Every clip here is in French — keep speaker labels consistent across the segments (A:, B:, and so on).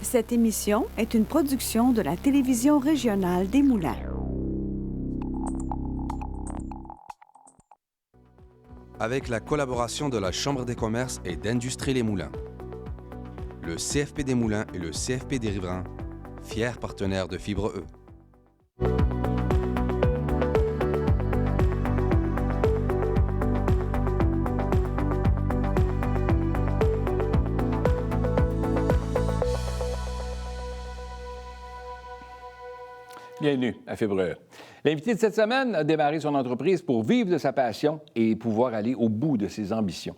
A: Cette émission est une production de la télévision régionale des Moulins.
B: Avec la collaboration de la Chambre des commerces et d'industrie Les Moulins, le CFP des Moulins et le CFP des Riverains, fiers partenaires de Fibre E.
C: Bienvenue à Fibre E. L'invité de cette semaine a démarré son entreprise pour vivre de sa passion et pouvoir aller au bout de ses ambitions.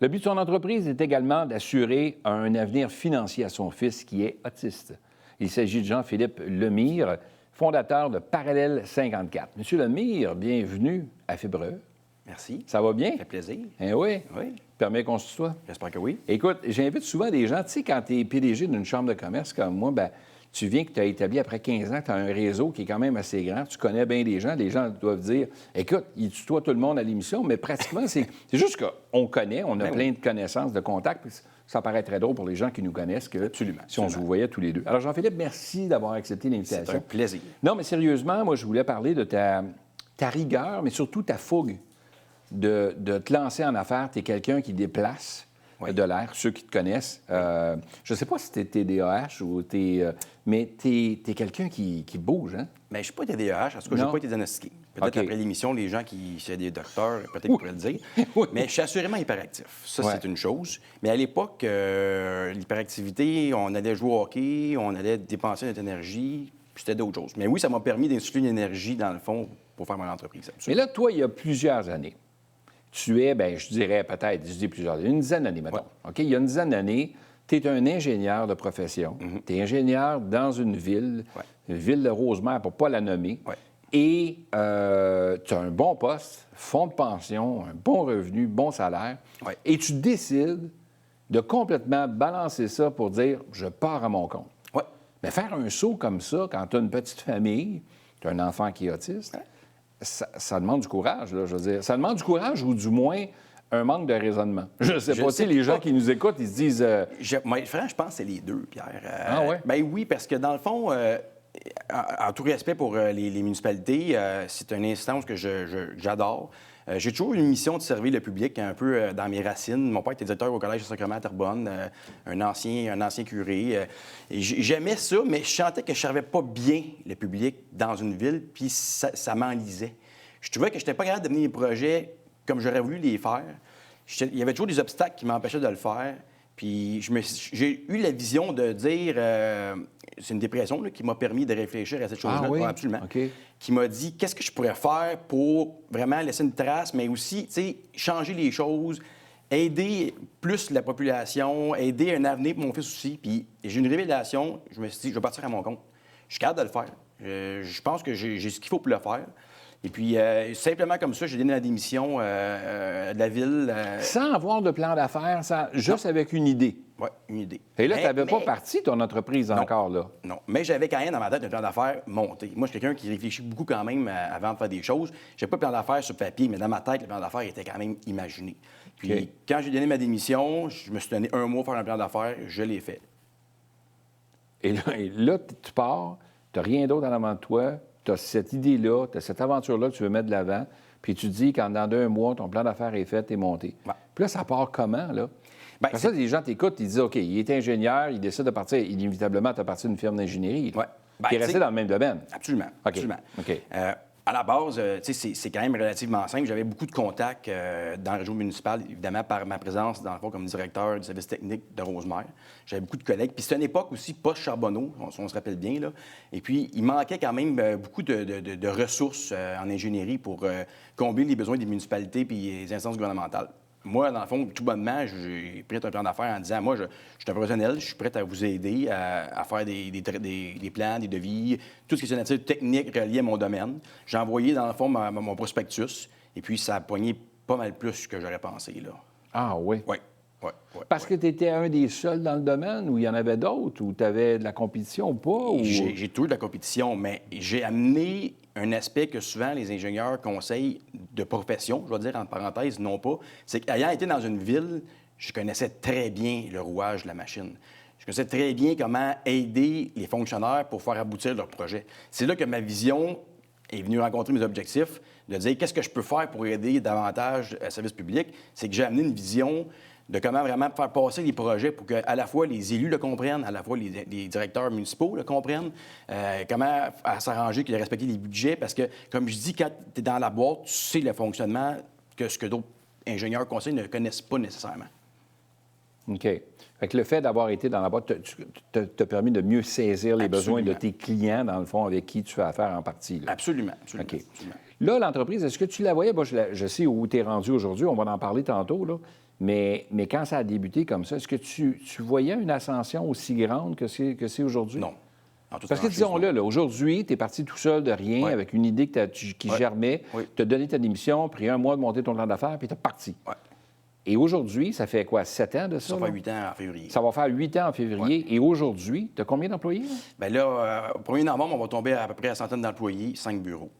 C: Le but de son entreprise est également d'assurer un avenir financier à son fils qui est autiste. Il s'agit de Jean-Philippe Lemire, fondateur de Parallèle 54. Monsieur Lemire, bienvenue à Fibre E.
D: Merci.
C: Ça va bien?
D: Ça fait plaisir.
C: Eh oui?
D: Oui.
C: Permets qu'on se tutoie?
D: J'espère que oui.
C: Écoute, j'invite souvent des gens, tu sais, quand tu es PDG d'une chambre de commerce comme moi, bien, tu viens que tu as établi après 15 ans, tu as un réseau qui est quand même assez grand, tu connais bien des gens, les gens doivent dire, écoute, il tutoie tout le monde à l'émission, mais pratiquement, c'est juste qu'on connaît, on a plein de connaissances, de contacts, puis ça paraît très drôle pour les gens qui nous connaissent que si on se voyait tous les deux. Alors, Jean-Philippe, merci d'avoir accepté l'invitation.
D: C'est un plaisir.
C: Non, mais sérieusement, moi, je voulais parler de ta rigueur, mais surtout ta fougue de te lancer en affaires. Tu es quelqu'un qui déplace de l'air, ceux qui te connaissent. Je ne sais pas si tu es TDAH ou mais tu es quelqu'un qui bouge, hein?
D: Bien, je ne suis pas TDAH, en tout cas, je n'ai pas été diagnostiqué. Peut-être après l'émission, les gens qui sont des docteurs, peut-être pourraient le dire.
C: Oui.
D: Mais je suis assurément hyperactif. Ça,
C: Ouais.
D: c'est une chose. Mais à l'époque, l'hyperactivité, on allait jouer au hockey, on allait dépenser notre énergie, puis c'était d'autres choses. Mais oui, ça m'a permis d'insuffler une énergie, dans le fond, pour faire mon entreprise.
C: Mais là, toi, il y a plusieurs années, tu es, bien, je dirais peut-être, je dis plusieurs années, une dizaine d'années, mettons.
D: Ouais.
C: OK? Il y a une dizaine d'années, tu es un ingénieur de profession. Tu es ingénieur dans une ville de Rosemère, pour ne pas la nommer.
D: Ouais.
C: Et tu as un bon poste, fonds de pension, un bon revenu, bon salaire.
D: Ouais.
C: Et tu décides de complètement balancer ça pour dire, je pars à mon compte.
D: Oui.
C: Mais faire un saut comme ça, quand tu as une petite famille, tu as un enfant qui est autiste,
D: Ouais.
C: ça demande du courage, là, je veux dire. Ça demande du courage ou du moins un manque de raisonnement. Je ne sais
D: Je
C: pas
D: sais
C: si les gens
D: pas.
C: qui nous écoutent, ils se disent...
D: Franchement, je pense que c'est les deux, Pierre.
C: Ah ouais?
D: Ben oui, parce que dans le fond, en tout respect pour les municipalités, c'est une instance que j'adore. J'ai toujours eu une mission de servir le public un peu dans mes racines. Mon père était directeur au Collège Saint-Sacrement à Terrebonne, un ancien curé. Et j'aimais ça, mais je sentais que je ne servais pas bien le public dans une ville, puis ça m'enlisait. Je trouvais que je n'étais pas capable de mener les projets comme j'aurais voulu les faire. Il y avait toujours des obstacles qui m'empêchaient de le faire. Puis j'ai eu la vision de dire, c'est une dépression là, qui m'a permis de réfléchir à cette chose-là.
C: Ah oui?
D: Ouais, absolument.
C: OK.
D: Qui m'a dit, qu'est-ce que je pourrais faire pour vraiment laisser une trace, mais aussi, tu sais, changer les choses, aider plus la population, aider un avenir pour mon fils aussi. Puis j'ai eu une révélation, je me suis dit, je vais partir à mon compte. Je suis capable de le faire. Je pense que j'ai ce qu'il faut pour le faire. Et puis, simplement comme ça, j'ai donné la démission de la ville.
C: Sans avoir de plan d'affaires, juste avec une idée.
D: Oui, une idée.
C: Et là, tu n'avais pas
D: Mais-
C: parti ton entreprise encore, là.
D: Non, mais j'avais quand même dans ma tête un plan d'affaires monté. Moi, je suis quelqu'un qui réfléchit beaucoup quand même avant de faire des choses. Je n'avais pas de plan d'affaires sur papier, mais dans ma tête, le plan d'affaires était quand même imaginé. Puis,
C: OK.
D: quand j'ai donné ma démission, je me suis donné un mois pour faire un plan d'affaires, je l'ai fait.
C: Et là, tu pars, tu n'as rien d'autre en avant de toi, tu as cette idée-là, tu as cette aventure-là que tu veux mettre de l'avant, puis tu dis qu'en dans 2 mois, ton plan d'affaires est fait, t'es monté.
D: Ouais.
C: Puis là, ça part comment, là?
D: Ben,
C: Parce que les gens t'écoutent, ils disent, OK, il est ingénieur, il décide de partir, inévitablement, tu as parti d'une firme d'ingénierie.
D: Ouais. Ben,
C: qui est
D: tu
C: resté
D: sais-
C: dans le même domaine.
D: Absolument.
C: OK.
D: Absolument.
C: OK.
D: À la base, tu sais, c'est quand même relativement simple. J'avais beaucoup de contacts dans la région municipale, évidemment, par ma présence, dans le fond, comme directeur du service technique de Rosemère. J'avais beaucoup de collègues. Puis c'était une époque aussi post-Charbonneau, on se rappelle bien, là. Et puis, il manquait quand même beaucoup de ressources en ingénierie pour combler les besoins des municipalités puis des instances gouvernementales. Moi, dans le fond, tout bonnement, j'ai pris un plan d'affaires en disant, moi, je suis un professionnel, je suis prêt à vous aider à faire des plans, des devis, tout ce qui est nature technique relié à mon domaine. J'ai envoyé, dans le fond, mon prospectus, et puis ça a poigné pas mal plus que j'aurais pensé, là.
C: Ah oui.
D: Oui, oui, oui.
C: Parce que tu étais un des seuls dans le domaine où il y en avait d'autres, où tu avais de la compétition ou pas? Ou...
D: J'ai tout eu de la compétition, mais j'ai amené un aspect que souvent les ingénieurs conseillent de profession, je vais dire entre parenthèses, non pas, c'est qu'ayant été dans une ville, je connaissais très bien le rouage de la machine. Je connaissais très bien comment aider les fonctionnaires pour faire aboutir leur projet. C'est là que ma vision est venue rencontrer mes objectifs, de dire qu'est-ce que je peux faire pour aider davantage le service public. C'est que j'ai amené une vision de comment vraiment faire passer les projets pour que à la fois les élus le comprennent, à la fois les directeurs municipaux le comprennent, comment s'arranger, qu'il respecter les budgets. Parce que, comme je dis, quand tu es dans la boîte, tu sais le fonctionnement que ce que d'autres ingénieurs conseils ne connaissent pas nécessairement.
C: OK. Fait que le fait d'avoir été dans la boîte t'a permis de mieux saisir les besoins de tes clients, dans le fond, avec qui tu fais affaire en partie. Là.
D: Absolument. OK.
C: Absolument. Là, l'entreprise, est-ce que tu la voyais? Moi, je sais où tu es rendu aujourd'hui, on va en parler tantôt, là. Mais quand ça a débuté comme ça, est-ce que tu voyais une ascension aussi grande que c'est aujourd'hui?
D: Non.
C: Parce que, disons-le, là, aujourd'hui, tu es parti tout seul de rien, avec une idée qui germait, tu as donné ta démission, pris un mois de monter ton plan d'affaires, puis tu es parti.
D: Ouais.
C: Et aujourd'hui, ça fait quoi, 7 ans de ça?
D: Ça va faire 8 ans en février.
C: Ça va faire 8 ans en février. Ouais. Et aujourd'hui, tu as combien d'employés?
D: Bien là, au 1er novembre, on va tomber à peu près à 100 d'employés, 5 bureaux.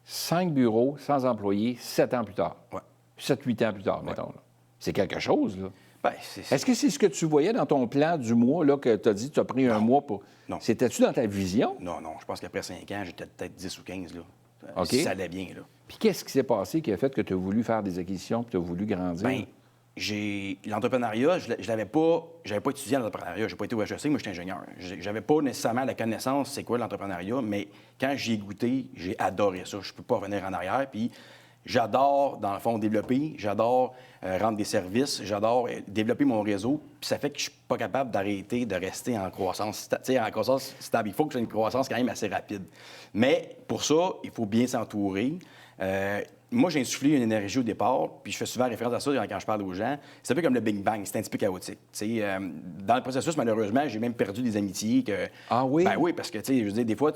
C: 5 bureaux, 100 employés, 7 ans plus tard.
D: Oui.
C: 7-8 ans plus tard, mettons. Là. C'est quelque chose, là.
D: Bien,
C: Est-ce que c'est ce que tu voyais dans ton plan du mois, là, que tu as dit que tu as pris un mois pour...
D: Non.
C: C'était-tu dans ta vision?
D: Non. Je pense qu'après 5 ans, j'étais peut-être 10 ou 15, là.
C: OK.
D: Si ça allait bien, là.
C: Puis qu'est-ce qui s'est passé qui a fait que tu as voulu faire des acquisitions puis tu as voulu grandir?
D: Bien, l'entrepreneuriat, je n'avais pas étudié en entrepreneuriat. Je n'ai pas été au HEC, moi, j'étais ingénieur. J'avais pas nécessairement la connaissance c'est quoi l'entrepreneuriat, mais quand j'y ai goûté, j'ai adoré ça. Je peux pas revenir en arrière. Puis j'adore, dans le fond, développer. J'adore rendre des services. J'adore développer mon réseau. Puis ça fait que je suis pas capable d'arrêter de rester en croissance stable. Il faut que j'ai une croissance quand même assez rapide. Mais pour ça, il faut bien s'entourer. Moi, j'ai insufflé une énergie au départ, puis je fais souvent référence à ça quand je parle aux gens. C'est un peu comme le Big Bang, c'est un petit peu chaotique. Dans le processus, malheureusement, j'ai même perdu des amitiés.
C: Ah oui?
D: Ben oui, parce que, je veux dire, des fois,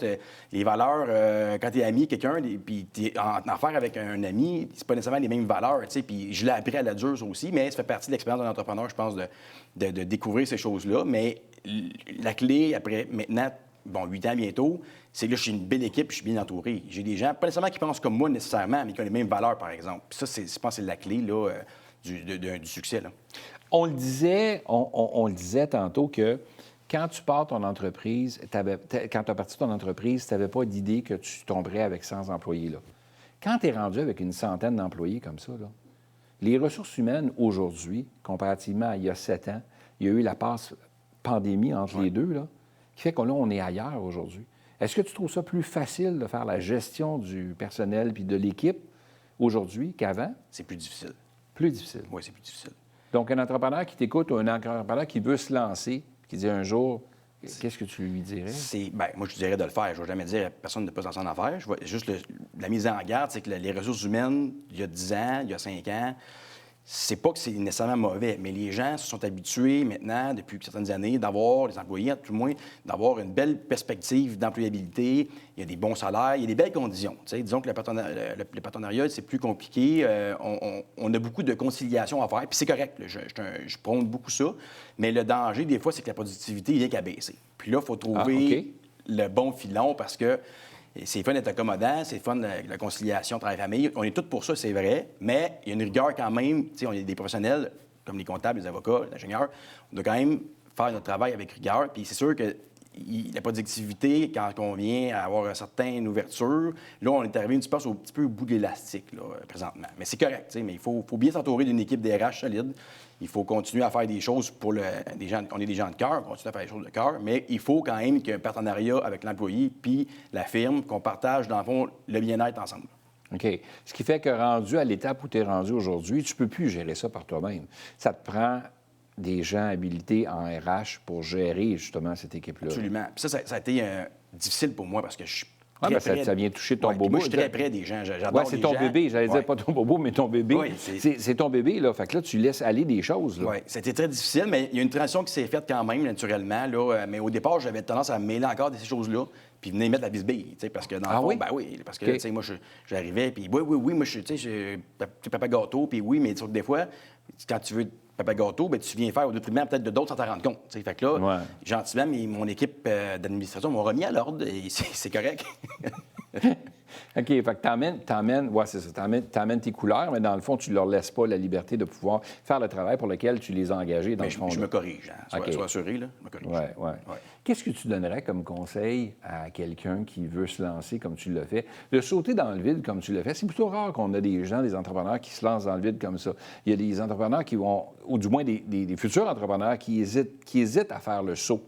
D: les valeurs, quand tu es ami avec quelqu'un, puis tu es en affaire avec un ami, c'est pas nécessairement les mêmes valeurs, puis je l'ai appris à la dure, ça aussi, mais ça fait partie de l'expérience d'un entrepreneur, je pense, de découvrir ces choses-là. Mais la clé, après, maintenant, 8 ans bientôt, c'est que là, je suis une belle équipe, je suis bien entouré. J'ai des gens, pas nécessairement qui pensent comme moi nécessairement, mais qui ont les mêmes valeurs, par exemple. Puis ça, je pense que c'est la clé là, du succès. Là.
C: On le disait tantôt que quand tu pars ton entreprise, quand tu as parti ton entreprise, tu n'avais pas d'idée que tu tomberais avec 100 employés. Là. Quand tu es rendu avec une centaine d'employés comme ça, là, les ressources humaines aujourd'hui, comparativement à il y a 7 ans, il y a eu la passe pandémie entre les deux, là, qui fait qu'on est ailleurs aujourd'hui. Est-ce que tu trouves ça plus facile de faire la gestion du personnel puis de l'équipe aujourd'hui qu'avant?
D: C'est plus difficile.
C: Plus difficile.
D: Oui, c'est plus difficile.
C: Donc, un entrepreneur qui t'écoute ou un entrepreneur qui veut se lancer, qui dit un jour, qu'est-ce que tu lui dirais?
D: Moi, je dirais de le faire. Je ne vais jamais dire à personne de ne pas s'en en faire. Juste la mise en garde, c'est que les ressources humaines, il y a 10 ans, il y a 5 ans, c'est pas que c'est nécessairement mauvais, mais les gens se sont habitués maintenant, depuis certaines années, d'avoir, les employés, à tout le moins, d'avoir une belle perspective d'employabilité. Il y a des bons salaires, il y a des belles conditions. Disons que le partenariat, c'est plus compliqué. On a beaucoup de conciliation à faire, puis c'est correct. Là, je prône beaucoup ça. Mais le danger, des fois, c'est que la productivité vient qu'à baisser. Puis là, il faut trouver le bon filon parce que c'est fun d'être accommodant, c'est fun la conciliation travail-famille. On est tous pour ça, c'est vrai, mais il y a une rigueur quand même. On est des professionnels, comme les comptables, les avocats, les ingénieurs. On doit quand même faire notre travail avec rigueur. Puis c'est sûr que la productivité, quand on vient à avoir une certaine ouverture, là, on est arrivé un petit peu au bout de l'élastique, là, présentement. Mais c'est correct, mais il faut bien s'entourer d'une équipe DRH solide. Il faut continuer à faire des choses pour des gens. On est des gens de cœur, on continue à faire des choses de cœur, mais il faut quand même qu'il y ait un partenariat avec l'employé puis la firme, qu'on partage, dans le fond, le bien-être ensemble.
C: OK. Ce qui fait que rendu à l'étape où tu es rendu aujourd'hui, tu ne peux plus gérer ça par toi-même. Ça te prend des gens habilités en RH pour gérer, justement, cette équipe-là.
D: Absolument. Puis ça a été difficile pour moi parce que je suis
C: ça vient toucher ton bobo.
D: Moi, je suis très près des gens. J'adore
C: c'est ton bébé. J'allais dire pas ton bobo, mais ton bébé.
D: Oui,
C: c'est ton bébé, là. Fait que là, tu laisses aller des choses, là.
D: Oui, c'était très difficile, mais il y a une transition qui s'est faite quand même, naturellement, là. Mais au départ, j'avais tendance à me mêler encore de ces choses-là, puis venir mettre la bisbille, tu sais, parce que dans le fond,
C: oui?
D: Ben oui, parce que, tu sais, moi, j'arrivais, puis oui, moi, tu sais, papa gâteau, puis oui, mais des fois, quand tu veux papa gâteau, ben tu viens faire au détriment peut-être de d'autres sans t'en rendre compte. T'sais. Fait que là, gentiment, mon équipe d'administration m'ont remis à l'ordre et c'est correct.
C: OK, fait que t'emmènes, ouais, c'est ça, t'emmènes tes couleurs, mais dans le fond, tu ne leur laisses pas la liberté de pouvoir faire le travail pour lequel tu les as engagés, dans
D: Mais
C: le fond.
D: je
C: là.
D: me corrige, hein. Sois assuré, là, je me corrige.
C: Oui, oui.
D: Ouais.
C: Qu'est-ce que tu donnerais comme conseil à quelqu'un qui veut se lancer comme tu l'as fait, de sauter dans le vide comme tu l'as fait? C'est plutôt rare qu'on a des gens, des entrepreneurs qui se lancent dans le vide comme ça. Il y a des entrepreneurs qui vont, ou du moins des futurs entrepreneurs qui hésitent à faire le saut.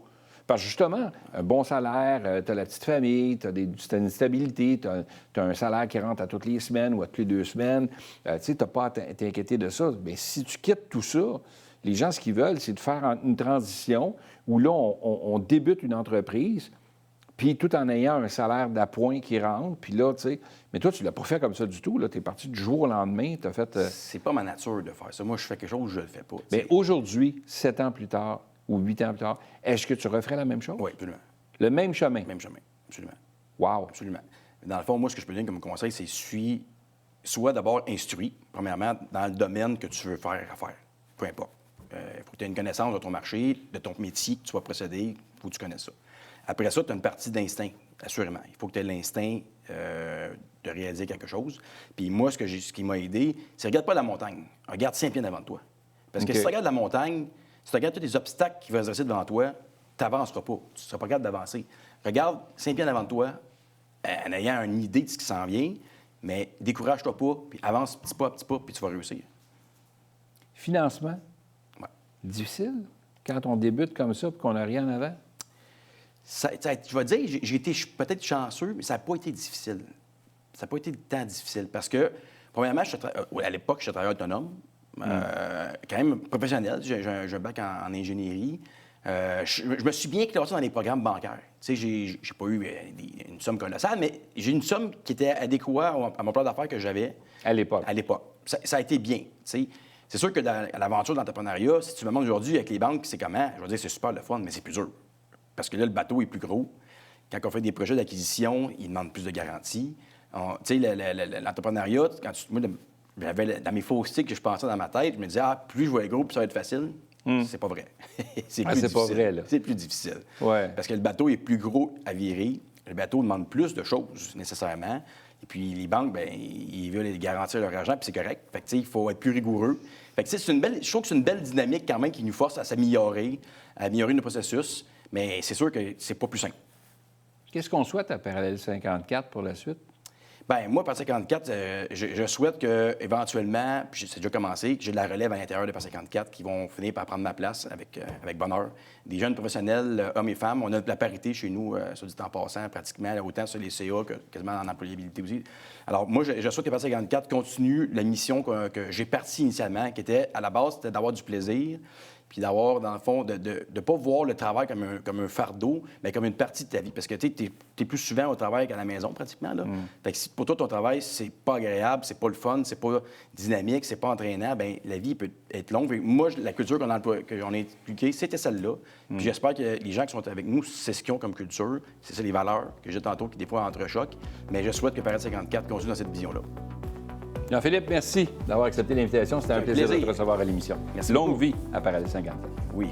C: Parce que justement, un bon salaire, tu as la petite famille, tu as une stabilité, tu as un salaire qui rentre à toutes les semaines ou à toutes les 2 semaines. Tu sais, tu n'as pas à t'inquiéter de ça. Mais si tu quittes tout ça, les gens, ce qu'ils veulent, c'est de faire une transition où là, on débute une entreprise, puis tout en ayant un salaire d'appoint qui rentre, puis là, tu sais... Mais toi, tu ne l'as pas fait comme ça du tout. Tu es parti du jour au lendemain, tu as fait...
D: C'est pas ma nature de faire ça. Moi, je fais quelque chose, je le fais pas.
C: Mais aujourd'hui, 7 ans plus tard, ou 8 ans plus tard, est-ce que tu referais la même chose?
D: Oui, absolument.
C: Le même chemin?
D: Même chemin, absolument.
C: Wow!
D: Absolument. Dans le fond, moi, ce que je peux donner comme conseil, c'est sois d'abord instruit, premièrement, dans le domaine que tu veux faire affaire. Peu importe. Il faut que tu aies une connaissance de ton marché, de ton métier, que tu vas procéder, il faut que tu connaisses ça. Après ça, tu as une partie d'instinct, assurément. Il faut que tu aies l'instinct de réaliser quelque chose. Puis moi, ce qui m'a aidé, c'est regarde pas la montagne, regarde 5 pieds devant toi. Parce que si tu regardes la montagne, si tu regardes tous les obstacles qui vont se dresser devant toi, tu n'avanceras pas. Tu ne seras pas capable d'avancer. Regarde 5 pieds devant toi, en ayant une idée de ce qui s'en vient, mais décourage-toi pas, puis avance petit pas à petit pas, puis tu vas réussir.
C: Financement?
D: Ouais.
C: Difficile quand on débute comme ça et qu'on n'a rien en avant?
D: Je vais dire, j'ai été peut-être chanceux, mais ça n'a pas été difficile. Ça n'a pas été tant difficile parce que, premièrement, à l'époque, je suis travailleur autonome, quand même professionnel. J'ai un bac en ingénierie. Je me suis bien classé dans les programmes bancaires. Tu sais, j'ai pas eu une somme colossale, mais j'ai une somme qui était adéquate à mon plan d'affaires que j'avais.
C: À l'époque.
D: À l'époque. Ça a été bien. Tu sais. C'est sûr que dans l'aventure de l'entrepreneuriat, si tu me demandes aujourd'hui avec les banques, c'est comment? Je vais dire, c'est super le fun, mais c'est plus dur. Parce que là, le bateau est plus gros. Quand on fait des projets d'acquisition, ils demandent plus de garanties. Tu sais, l'entrepreneuriat, moi, dans mes faustiques que je pensais dans ma tête, je me disais, plus je vais être gros, plus ça va être facile. C'est pas vrai. C'est plus difficile.
C: Pas vrai, là.
D: C'est plus difficile.
C: Ouais.
D: Parce que le bateau est plus gros à virer. Le bateau demande plus de choses, nécessairement. Et puis, les banques, bien, ils veulent garantir leur argent, puis c'est correct. Fait que, tu sais, il faut être plus rigoureux. Fait que, tu sais, je trouve que c'est une belle dynamique, quand même, qui nous force à s'améliorer, à améliorer nos processus. Mais c'est sûr que c'est pas plus simple.
C: Qu'est-ce qu'on souhaite à Parallèle 54 pour la suite?
D: Bien, moi, par 54, je souhaite qu'éventuellement, puis c'est déjà commencé, que j'ai de la relève à l'intérieur de par 54 qui vont finir par prendre ma place avec bonheur. Des jeunes professionnels, hommes et femmes. On a de la parité chez nous, sur du temps passant, pratiquement, autant sur les CA que quasiment en employabilité aussi. Alors, moi, je souhaite que par 54 continue la mission que j'ai partie initialement, qui était, à la base, c'était d'avoir du plaisir, puis d'avoir, dans le fond, de ne pas voir le travail comme un fardeau, mais comme une partie de ta vie. Parce que, tu sais, tu es plus souvent au travail qu'à la maison, pratiquement, là. Fait que si pour toi, ton travail, c'est pas agréable, c'est pas le fun, c'est pas dynamique, c'est pas entraînant, bien, la vie peut être longue. Fait que moi, la culture qu'on a inculquée, c'était celle-là. Puis j'espère que les gens qui sont avec nous, c'est ce qu'ils ont comme culture, c'est ça les valeurs que j'ai tantôt, qui des fois entrechoquent. Mais je souhaite que Parallèle 54 continue dans cette vision-là.
C: Jean-Philippe, merci d'avoir accepté l'invitation. C'était un plaisir de te recevoir à l'émission.
D: Merci
C: Longue
D: beaucoup.
C: vie à Parallèle 54.
D: Oui.